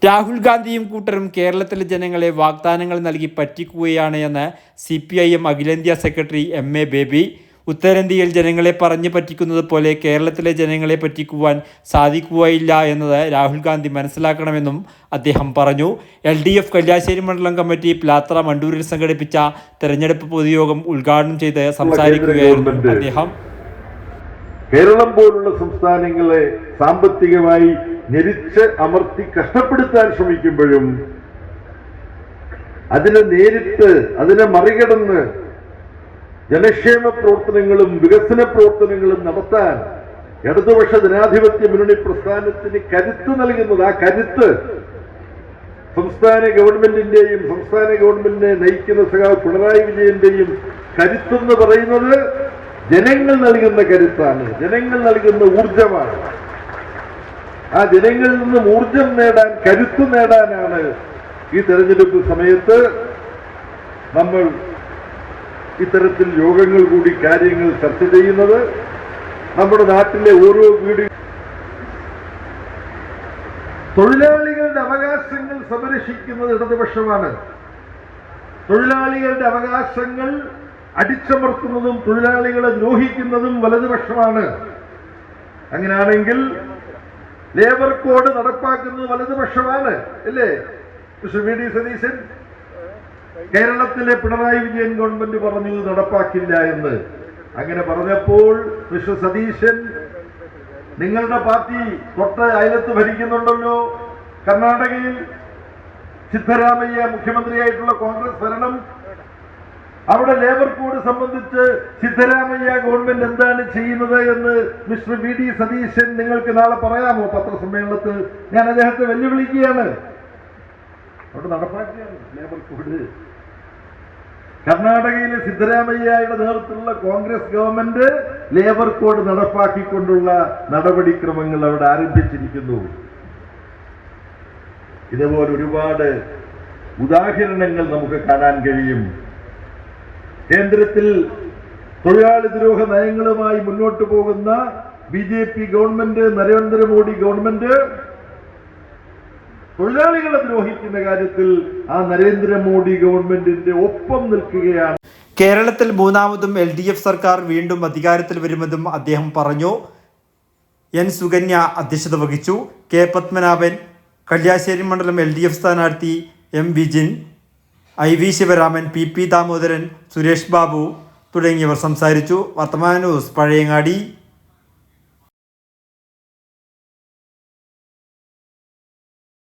രാഹുൽ ഗാന്ധിയും കൂട്ടരും കേരളത്തിലെ ജനങ്ങളെ വാഗ്ദാനങ്ങൾ നൽകി പറ്റിക്കുകയാണ് എന്ന് CPIM അഖിലേന്ത്യാ സെക്രട്ടറി MA ബേബി. ഉത്തരേന്ത്യയിൽ ജനങ്ങളെ പറഞ്ഞു പറ്റിക്കുന്നത് പോലെ കേരളത്തിലെ ജനങ്ങളെ പറ്റിക്കുവാൻ സാധിക്കുകയില്ല എന്നത് രാഹുൽ ഗാന്ധി മനസ്സിലാക്കണമെന്നും അദ്ദേഹം പറഞ്ഞു. LDF കല്യാശ്ശേരി മണ്ഡലം കമ്മിറ്റി പ്ലാത്ര മണ്ടൂരിൽ സംഘടിപ്പിച്ച തെരഞ്ഞെടുപ്പ് പൊതുയോഗം ഉദ്ഘാടനം ചെയ്ത് സംസാരിക്കുകയായിരുന്നു അദ്ദേഹം. കേരളം പോലുള്ള സംസ്ഥാനങ്ങളെ സാമ്പത്തികമായി ഞെരിച്ച് അമർത്തി കഷ്ടപ്പെടുത്താൻ ശ്രമിക്കുമ്പോഴും അതിനെ മറികടന്ന് ജനക്ഷേമ പ്രവർത്തനങ്ങളും വികസന പ്രവർത്തനങ്ങളും നടത്താൻ ഇടതുപക്ഷ ജനാധിപത്യ മുന്നണി പ്രസ്ഥാനത്തിന് കരുത്ത് നൽകുന്നത്, ആ കരുത്ത് സംസ്ഥാന ഗവൺമെന്റിന്റെയും സംസ്ഥാന ഗവൺമെന്റിനെ നയിക്കുന്ന സഖാവ് പിണറായി വിജയന്റെയും കരുത്തെന്ന് പറയുന്നത് ജനങ്ങൾ നൽകുന്ന കരുത്താണ്, ജനങ്ങൾ നൽകുന്ന ഊർജമാണ്. ആ ജനങ്ങളിൽ നിന്നും ഊർജം നേടാൻ, കരുത്ത് നേടാനാണ് ഈ തെരഞ്ഞെടുപ്പ് സമയത്ത് നമ്മൾ ഇത്തരത്തിൽ യോഗങ്ങൾ കൂടി കാര്യങ്ങൾ ചർച്ച ചെയ്യുന്നത്. നമ്മുടെ നാട്ടിലെ ഓരോ വീടും തൊഴിലാളികളുടെ അവകാശങ്ങൾ സംരക്ഷിക്കുന്നത് ഇടതുപക്ഷമാണ്. തൊഴിലാളികളുടെ അവകാശങ്ങൾ അടിച്ചമർത്തുന്നതും തൊഴിലാളികളെ ദ്രോഹിക്കുന്നതും വലതുപക്ഷമാണ്. അങ്ങനെയാണെങ്കിൽ ലേബർ കോഡ് നടപ്പാക്കുന്നത് വലതുപക്ഷമാണ്, അല്ലേ? മിസ്റ്റർ VD സതീശൻ, കേരളത്തിലെ പിണറായി വിജയൻ ഗവൺമെന്റ് പറഞ്ഞു നടപ്പാക്കില്ല എന്ന്. അങ്ങനെ പറഞ്ഞപ്പോൾ മിസ്റ്റർ സതീശൻ, നിങ്ങളുടെ പാർട്ടി തൊട്ട് അയലത്ത് ഭരിക്കുന്നുണ്ടല്ലോ, കർണാടകയിൽ സിദ്ധരാമയ്യ മുഖ്യമന്ത്രിയായിട്ടുള്ള കോൺഗ്രസ് ഭരണം. അവിടെ ലേബർ കോഡ് സംബന്ധിച്ച് സിദ്ധരാമയ്യ ഗവൺമെന്റ് എന്താണ് ചെയ്യുന്നത് എന്ന് മിസ്റ്റർ VD സതീശൻ നിങ്ങൾക്ക് നാളെ പറയാമോ പത്രസമ്മേളനത്തിൽ? ഞാൻ അദ്ദേഹത്തെ വെല്ലുവിളിക്കുകയാണ്. അവിടെ നടപ്പാക്കിയാണ് ലേബർ കോഡ്. കർണാടകയിലെ സിദ്ധരാമയ്യയുടെ നേതൃത്വത്തിലുള്ള കോൺഗ്രസ് ഗവൺമെന്റ് ലേബർ കോഡ് നടപ്പാക്കിക്കൊണ്ടുള്ള നടപടിക്രമങ്ങൾ അവിടെ ആരംഭിച്ചിരിക്കുന്നു. ഇതുപോലെ ഒരുപാട് ഉദാഹരണങ്ങൾ നമുക്ക് കാണാൻ കഴിയും. കേന്ദ്രത്തിൽ തൊഴിലാളി ദ്രോഹ നയങ്ങളുമായി മുന്നോട്ട് പോകുന്ന BJP ഗവൺമെന്റ്, നരേന്ദ്രമോദി ഗവൺമെന്റ് തൊഴിലാളികളെ ദ്രോഹിക്കുന്ന കാര്യത്തിൽ ആ നരേന്ദ്രമോദി ഗവൺമെന്റിന്റെ ഒപ്പം നിൽക്കുകയാണ്. കേരളത്തിൽ മൂന്നാമതും LDF സർക്കാർ വീണ്ടും അധികാരത്തിൽ വരുമെന്നും അദ്ദേഹം പറഞ്ഞു. N സുകന്യ അധ്യക്ഷത വഹിച്ചു. K പത്മനാഭൻ, കല്യാശ്ശേരി മണ്ഡലം LDF സ്ഥാനാർത്ഥി M Vijin, IV Sivaraman, PP Damodaran, Suresh Babu തുടങ്ങിയവർ സംസാരിച്ചു. വർത്തമാന ന്യൂസ്, പഴയങ്ങാടി.